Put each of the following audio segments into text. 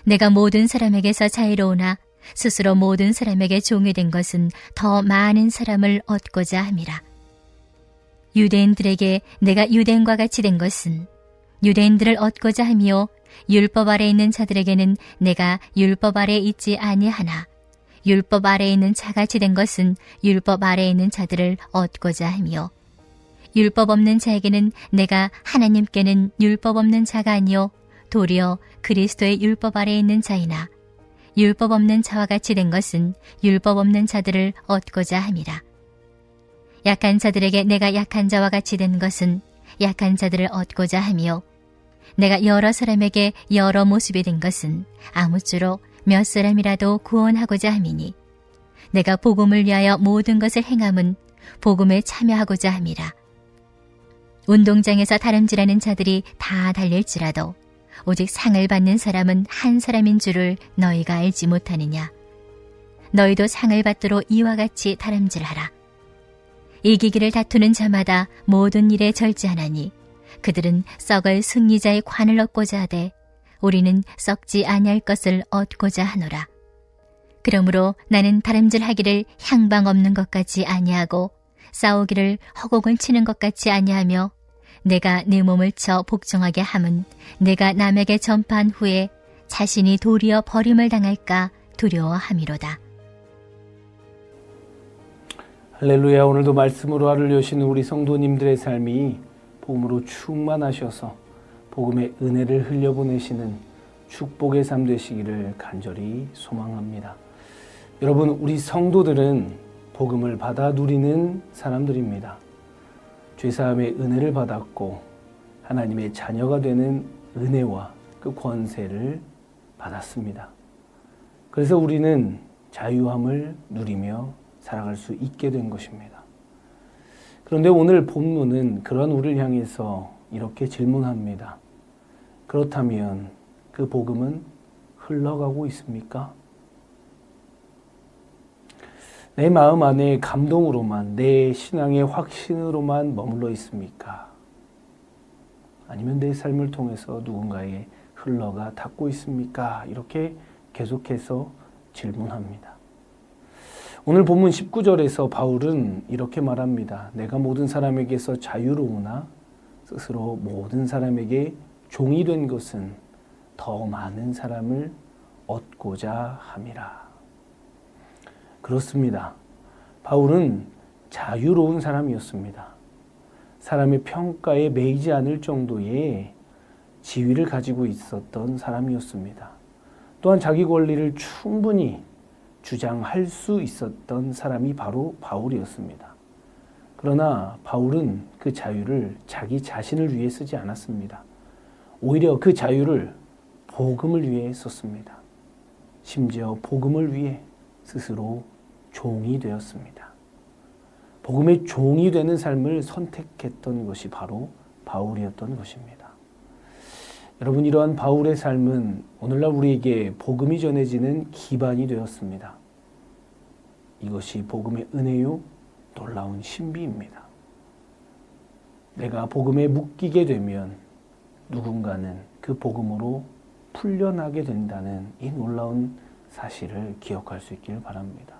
내가 모든 사람에게서 자유로우나 스스로 모든 사람에게 종이 된 것은 더 많은 사람을 얻고자 함이라. 유대인들에게 내가 유대인과 같이 된 것은 유대인들을 얻고자 함이요 율법 아래 있는 자들에게는 내가 율법 아래 있지 아니하나 율법 아래 있는 자같이 된 것은 율법 아래 있는 자들을 얻고자 함이요 율법 없는 자에게는 내가 하나님께는 율법 없는 자가 아니요 도리어 그리스도의 율법 아래 있는 자이나 율법 없는 자와 같이 된 것은 율법 없는 자들을 얻고자 함이라. 약한 자들에게 내가 약한 자와 같이 된 것은 약한 자들을 얻고자 함이요 내가 여러 사람에게 여러 모습이 된 것은 아무쪼록 몇 사람이라도 구원하고자 함이니 내가 복음을 위하여 모든 것을 행함은 복음에 참여하고자 함이라. 운동장에서 다름질하는 자들이 다 달릴지라도 오직 상을 받는 사람은 한 사람인 줄을 너희가 알지 못하느냐. 너희도 상을 받도록 이와 같이 다름질하라. 이기기를 다투는 자마다 모든 일에 절제하나니 그들은 썩을 승리자의 관을 얻고자 하되 우리는 썩지 아니할 것을 얻고자 하노라. 그러므로 나는 다름질하기를 향방 없는 것 같이 아니하고 싸우기를 허공을 치는 것 같이 아니하며 내가 내 몸을 쳐 복종하게 함은 내가 남에게 전파한 후에 자신이 도리어 버림을 당할까 두려워함이로다. 할렐루야. 오늘도 말씀으로 하루를 여시는 우리 성도님들의 삶이 복음으로 충만하셔서 복음의 은혜를 흘려보내시는 축복의 삶 되시기를 간절히 소망합니다. 여러분, 우리 성도들은 복음을 받아 누리는 사람들입니다. 죄사함의 은혜를 받았고 하나님의 자녀가 되는 은혜와 그 권세를 받았습니다. 그래서 우리는 자유함을 누리며 살아갈 수 있게 된 것입니다. 그런데 오늘 본문은 그런 우리를 향해서 이렇게 질문합니다. 그렇다면 그 복음은 흘러가고 있습니까? 내 마음 안에 감동으로만, 내 신앙의 확신으로만 머물러 있습니까? 아니면 내 삶을 통해서 누군가에 흘러가 닿고 있습니까? 이렇게 계속해서 질문합니다. 오늘 본문 19절에서 바울은 이렇게 말합니다. 내가 모든 사람에게서 자유로우나 스스로 모든 사람에게 종이 된 것은 더 많은 사람을 얻고자 함이라. 그렇습니다. 바울은 자유로운 사람이었습니다. 사람의 평가에 매이지 않을 정도의 지위를 가지고 있었던 사람이었습니다. 또한 자기 권리를 충분히 주장할 수 있었던 사람이 바로 바울이었습니다. 그러나 바울은 그 자유를 자기 자신을 위해 쓰지 않았습니다. 오히려 그 자유를 복음을 위해 썼습니다. 심지어 복음을 위해 스스로 종이 되었습니다. 복음의 종이 되는 삶을 선택했던 것이 바로 바울이었던 것입니다. 여러분, 이러한 바울의 삶은 오늘날 우리에게 복음이 전해지는 기반이 되었습니다. 이것이 복음의 은혜요 놀라운 신비입니다. 내가 복음에 묶이게 되면 누군가는 그 복음으로 풀려나게 된다는 이 놀라운 사실을 기억할 수 있기를 바랍니다.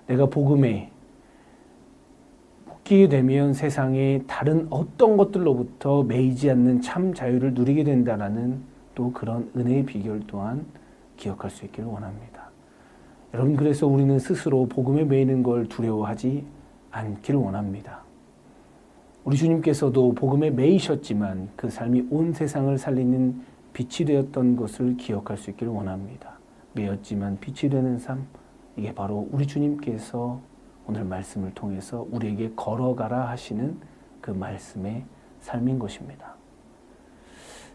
내가 복음에 묶이게 되면 세상의 다른 어떤 것들로부터 매이지 않는 참 자유를 누리게 된다는 또 그런 은혜의 비결 또한 기억할 수 있기를 원합니다. 여러분, 그래서 우리는 스스로 복음에 매이는 걸 두려워하지 않기를 원합니다. 우리 주님께서도 복음에 매이셨지만 그 삶이 온 세상을 살리는 빛이 되었던 것을 기억할 수 있기를 원합니다. 매였지만 빛이 되는 삶, 이게 바로 우리 주님께서 오늘 말씀을 통해서 우리에게 걸어가라 하시는 그 말씀의 삶인 것입니다.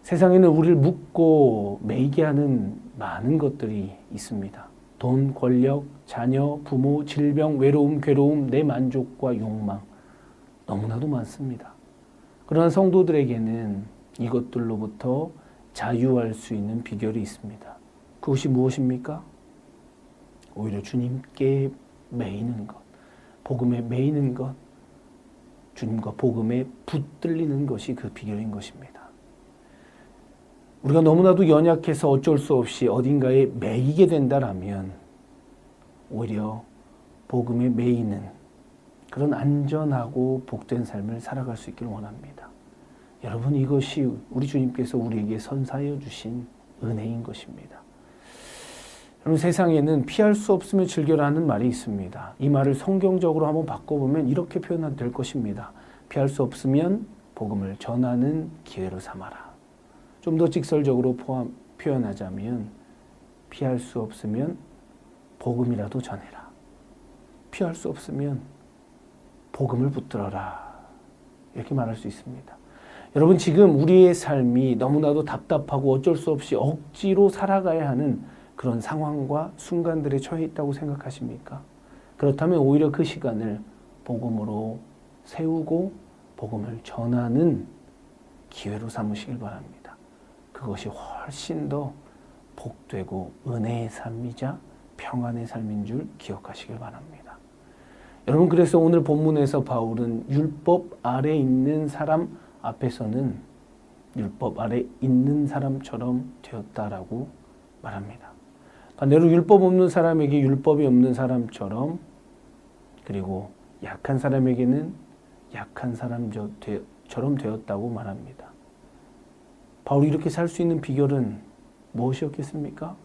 세상에는 우리를 묶고 매이게 하는 많은 것들이 있습니다. 돈, 권력, 자녀, 부모, 질병, 외로움, 괴로움, 내 만족과 욕망, 너무나도 많습니다. 그러나 성도들에게는 이것들로부터 자유할 수 있는 비결이 있습니다. 그것이 무엇입니까? 오히려 주님께 매이는 것, 복음에 매이는 것, 주님과 복음에 붙들리는 것이 그 비결인 것입니다. 우리가 너무나도 연약해서 어쩔 수 없이 어딘가에 매이게 된다라면 오히려 복음에 매이는 그런 안전하고 복된 삶을 살아갈 수 있기를 원합니다. 여러분, 이것이 우리 주님께서 우리에게 선사하여 주신 은혜인 것입니다. 여러분, 세상에는 피할 수 없으면 즐겨라는 말이 있습니다. 이 말을 성경적으로 한번 바꿔보면 이렇게 표현될 것입니다. 피할 수 없으면 복음을 전하는 기회로 삼아라. 좀 더 직설적으로 표현하자면 피할 수 없으면 복음이라도 전해라. 피할 수 없으면 복음을 붙들어라. 이렇게 말할 수 있습니다. 여러분, 지금 우리의 삶이 너무나도 답답하고 어쩔 수 없이 억지로 살아가야 하는 그런 상황과 순간들에 처해 있다고 생각하십니까? 그렇다면 오히려 그 시간을 복음으로 세우고 복음을 전하는 기회로 삼으시길 바랍니다. 그것이 훨씬 더 복되고 은혜의 삶이자 평안의 삶인 줄 기억하시길 바랍니다. 여러분, 그래서 오늘 본문에서 바울은 율법 아래 있는 사람 앞에서는 율법 아래 있는 사람처럼 되었다라고 말합니다. 반대로 율법 없는 사람에게 율법이 없는 사람처럼, 그리고 약한 사람에게는 약한 사람처럼 되었다고 말합니다. 바울이 이렇게 살 수 있는 비결은 무엇이었겠습니까?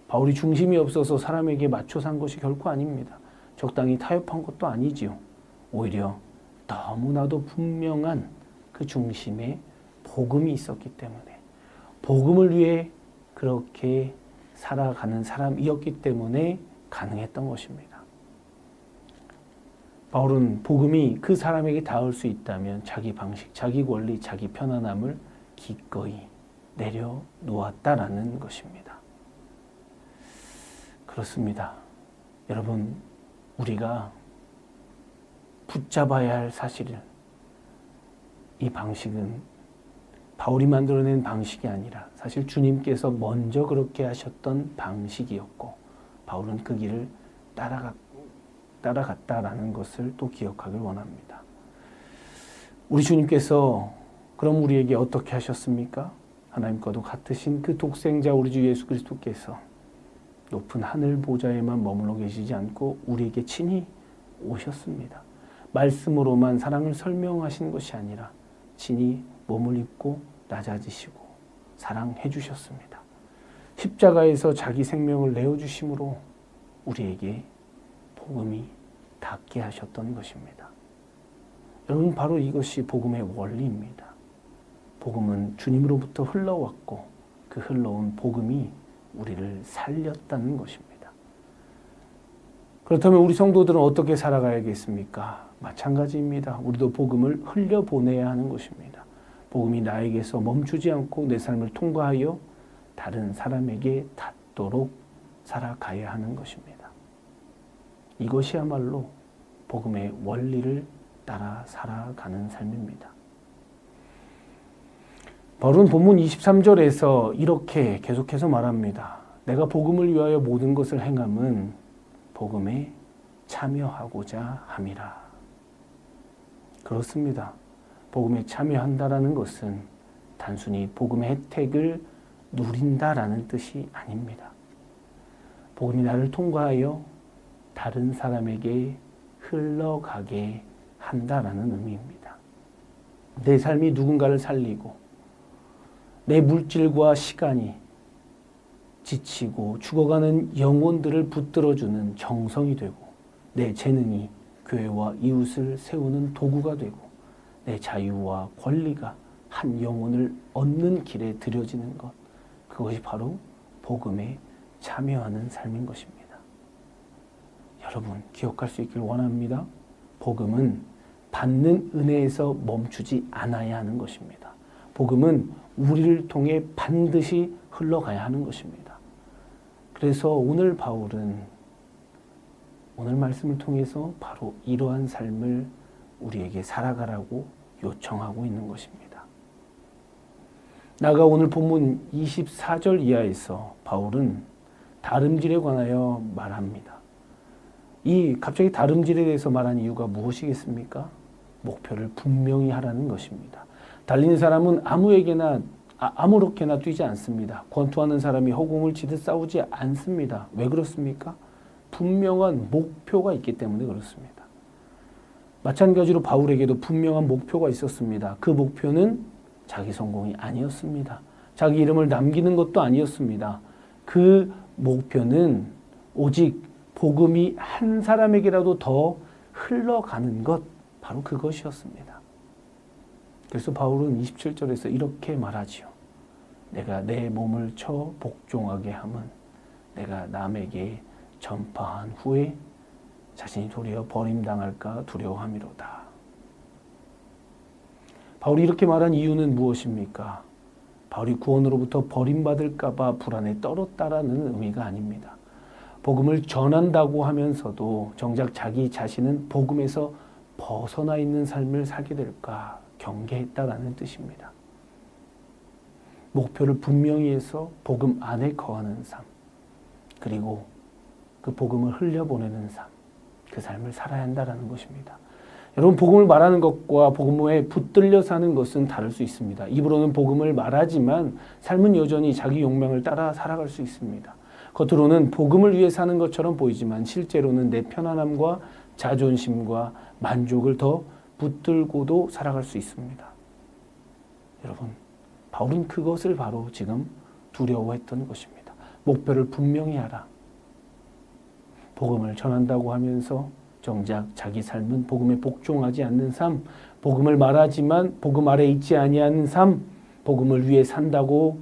바울이 중심이 없어서 사람에게 맞춰 산 것이 결코 아닙니다. 적당히 타협한 것도 아니지요. 오히려 너무나도 분명한 그 중심에 복음이 있었기 때문에, 복음을 위해 그렇게 살아가는 사람이었기 때문에 가능했던 것입니다. 바울은 복음이 그 사람에게 닿을 수 있다면 자기 방식, 자기 권리, 자기 편안함을 기꺼이 내려놓았다라는 것입니다. 그렇습니다. 여러분, 우리가 붙잡아야 할 사실은 이 방식은 바울이 만들어낸 방식이 아니라 사실 주님께서 먼저 그렇게 하셨던 방식이었고, 바울은 그 길을 따라갔다라는 것을 또 기억하길 원합니다. 우리 주님께서 그럼 우리에게 어떻게 하셨습니까? 하나님과도 같으신 그 독생자 우리 주 예수 그리스도께서 높은 하늘 보좌에만 머물러 계시지 않고 우리에게 친히 오셨습니다. 말씀으로만 사랑을 설명하신 것이 아니라 친히 몸을 입고 낮아지시고 사랑해 주셨습니다. 십자가에서 자기 생명을 내어주심으로 우리에게 복음이 닿게 하셨던 것입니다. 여러분, 바로 이것이 복음의 원리입니다. 복음은 주님으로부터 흘러왔고 그 흘러온 복음이 우리를 살렸다는 것입니다. 그렇다면 우리 성도들은 어떻게 살아가야겠습니까? 마찬가지입니다. 우리도 복음을 흘려보내야 하는 것입니다. 복음이 나에게서 멈추지 않고 내 삶을 통과하여 다른 사람에게 닿도록 살아가야 하는 것입니다. 이것이야말로 복음의 원리를 따라 살아가는 삶입니다. 바울은 본문 23절에서 이렇게 계속해서 말합니다. 내가 복음을 위하여 모든 것을 행함은 복음에 참여하고자 함이라. 그렇습니다. 복음에 참여한다라는 것은 단순히 복음의 혜택을 누린다라는 뜻이 아닙니다. 복음이 나를 통과하여 다른 사람에게 흘러가게 한다라는 의미입니다. 내 삶이 누군가를 살리고 내 물질과 시간이 지치고 죽어가는 영혼들을 붙들어주는 정성이 되고, 내 재능이 교회와 이웃을 세우는 도구가 되고, 내 자유와 권리가 한 영혼을 얻는 길에 들여지는 것, 그것이 바로 복음에 참여하는 삶인 것입니다. 여러분, 기억할 수 있길 원합니다. 복음은 받는 은혜에서 멈추지 않아야 하는 것입니다. 복음은 우리를 통해 반드시 흘러가야 하는 것입니다. 그래서 오늘 바울은 오늘 말씀을 통해서 바로 이러한 삶을 우리에게 살아가라고 요청하고 있는 것입니다. 나아가 오늘 본문 24절 이하에서 바울은 다름질에 관하여 말합니다. 이 갑자기 다름질에 대해서 말한 이유가 무엇이겠습니까? 목표를 분명히 하라는 것입니다. 달리는 사람은 아무에게나 아무렇게나 뛰지 않습니다. 권투하는 사람이 허공을 치듯 싸우지 않습니다. 왜 그렇습니까? 분명한 목표가 있기 때문에 그렇습니다. 마찬가지로 바울에게도 분명한 목표가 있었습니다. 그 목표는 자기 성공이 아니었습니다. 자기 이름을 남기는 것도 아니었습니다. 그 목표는 오직 복음이 한 사람에게라도 더 흘러가는 것, 바로 그것이었습니다. 그래서 바울은 27절에서 이렇게 말하지요. 내가 내 몸을 쳐 복종하게 함은 내가 남에게 전파한 후에 자신이 도리어 버림당할까 두려워함이로다. 바울이 이렇게 말한 이유는 무엇입니까? 바울이 구원으로부터 버림받을까 봐 불안에 떨었다라는 의미가 아닙니다. 복음을 전한다고 하면서도 정작 자기 자신은 복음에서 벗어나 있는 삶을 살게 될까 경계했다라는 뜻입니다. 목표를 분명히 해서 복음 안에 거하는 삶, 그리고 그 복음을 흘려보내는 삶, 그 삶을 살아야 한다는 것입니다. 여러분, 복음을 말하는 것과 복음에 붙들려 사는 것은 다를 수 있습니다. 입으로는 복음을 말하지만 삶은 여전히 자기 욕망을 따라 살아갈 수 있습니다. 겉으로는 복음을 위해 사는 것처럼 보이지만 실제로는 내 편안함과 자존심과 만족을 더 붙들고도 살아갈 수 있습니다. 여러분, 바울은 그것을 바로 지금 두려워했던 것입니다. 목표를 분명히 하라. 복음을 전한다고 하면서 정작 자기 삶은 복음에 복종하지 않는 삶, 복음을 말하지만 복음 아래 있지 아니하는 삶, 복음을 위해 산다고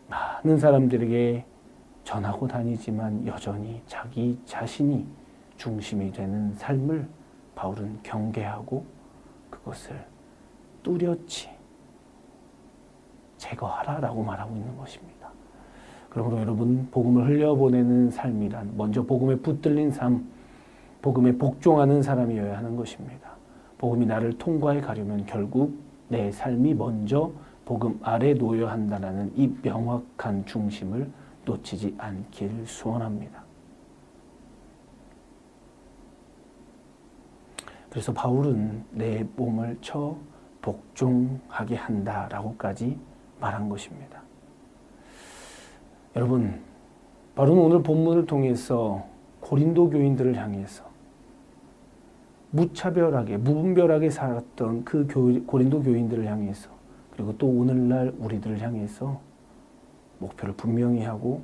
많은 사람들에게 전하고 다니지만 여전히 자기 자신이 중심이 되는 삶을 바울은 경계하고 그것을 뚜렷이 제거하라라고 말하고 있는 것입니다. 그러므로 여러분, 복음을 흘려보내는 삶이란 먼저 복음에 붙들린 삶, 복음에 복종하는 사람이어야 하는 것입니다. 복음이 나를 통과해 가려면 결국 내 삶이 먼저 복음 아래 놓여야 한다는 이 명확한 중심을 놓치지 않기를 소원합니다. 그래서 바울은 내 몸을 쳐 복종하게 한다라고까지 말한 것입니다. 여러분, 바울은 오늘 본문을 통해서 고린도 교인들을 향해서 무차별하게, 무분별하게 살았던 그 고린도 교인들을 향해서, 그리고 또 오늘날 우리들을 향해서 목표를 분명히 하고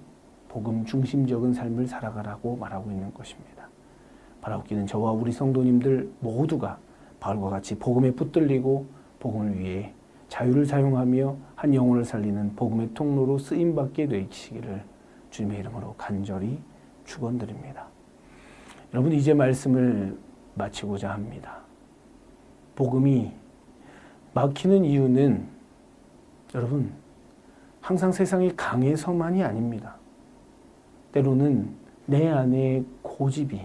복음 중심적인 삶을 살아가라고 말하고 있는 것입니다. 바라옵기는 저와 우리 성도님들 모두가 바울과 같이 복음에 붙들리고 복음을 위해 자유를 사용하며 한 영혼을 살리는 복음의 통로로 쓰임받게 되시기를 주님의 이름으로 간절히 축원드립니다. 여러분, 이제 말씀을 마치고자 합니다. 복음이 막히는 이유는 여러분, 항상 세상이 강해서만이 아닙니다. 때로는 내 안에 고집이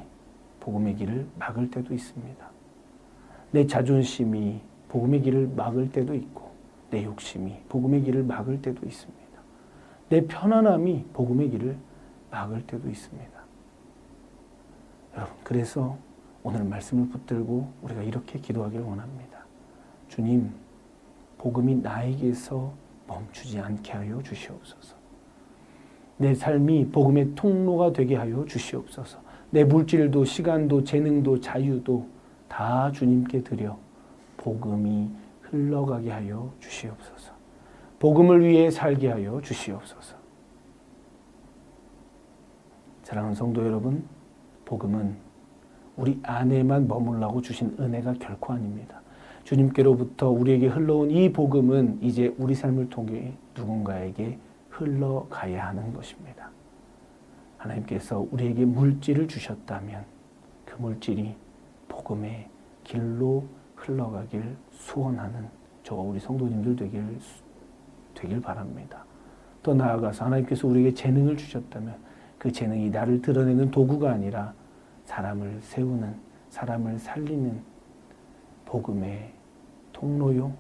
복음의 길을 막을 때도 있습니다. 내 자존심이 복음의 길을 막을 때도 있고, 내 욕심이 복음의 길을 막을 때도 있습니다. 내 편안함이 복음의 길을 막을 때도 있습니다. 여러분, 그래서 오늘 말씀을 붙들고 우리가 이렇게 기도하기를 원합니다. 주님, 복음이 나에게서 멈추지 않게 하여 주시옵소서. 내 삶이 복음의 통로가 되게 하여 주시옵소서. 내 물질도 시간도 재능도 자유도 다 주님께 드려 복음이 흘러가게 하여 주시옵소서. 복음을 위해 살게 하여 주시옵소서. 사랑하는 성도 여러분, 복음은 우리 안에만 머물라고 주신 은혜가 결코 아닙니다. 주님께로부터 우리에게 흘러온 이 복음은 이제 우리 삶을 통해 누군가에게 흘러가야 하는 것입니다. 하나님께서 우리에게 물질을 주셨다면 그 물질이 복음의 길로 흘러가길 소원하는 저와 우리 성도님들 되길 바랍니다. 더 나아가서 하나님께서 우리에게 재능을 주셨다면 그 재능이 나를 드러내는 도구가 아니라 사람을 세우는, 사람을 살리는 복음의 통로요,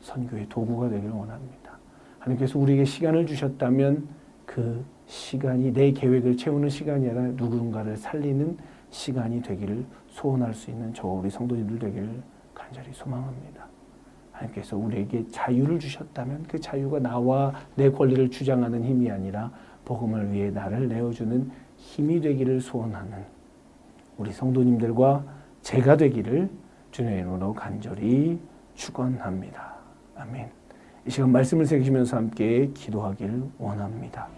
선교의 도구가 되기를 원합니다. 하나님께서 우리에게 시간을 주셨다면 그 시간이 내 계획을 채우는 시간이 아니라 누군가를 살리는 시간이 되기를 소원할 수 있는 저와 우리 성도님들 되기를 간절히 소망합니다. 하나님께서 우리에게 자유를 주셨다면 그 자유가 나와 내 권리를 주장하는 힘이 아니라 복음을 위해 나를 내어주는 힘이 되기를 소원하는 우리 성도님들과 제가 되기를 주님의 이름으로 간절히 축원합니다. 아멘. 이 시간 말씀을 새기시면서 함께 기도하길 원합니다.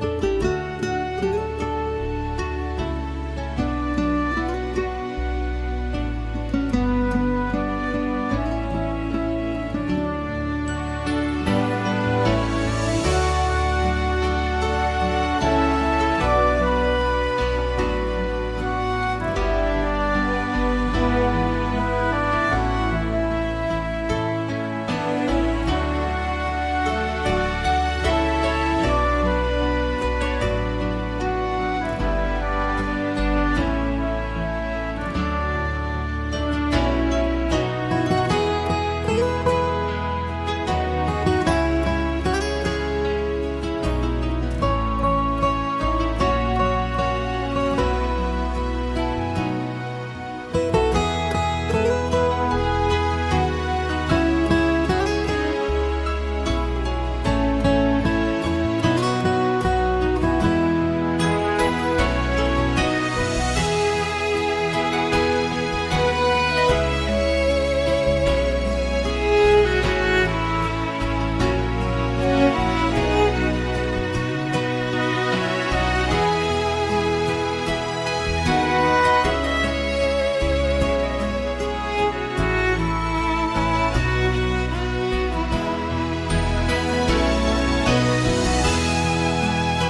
아멘.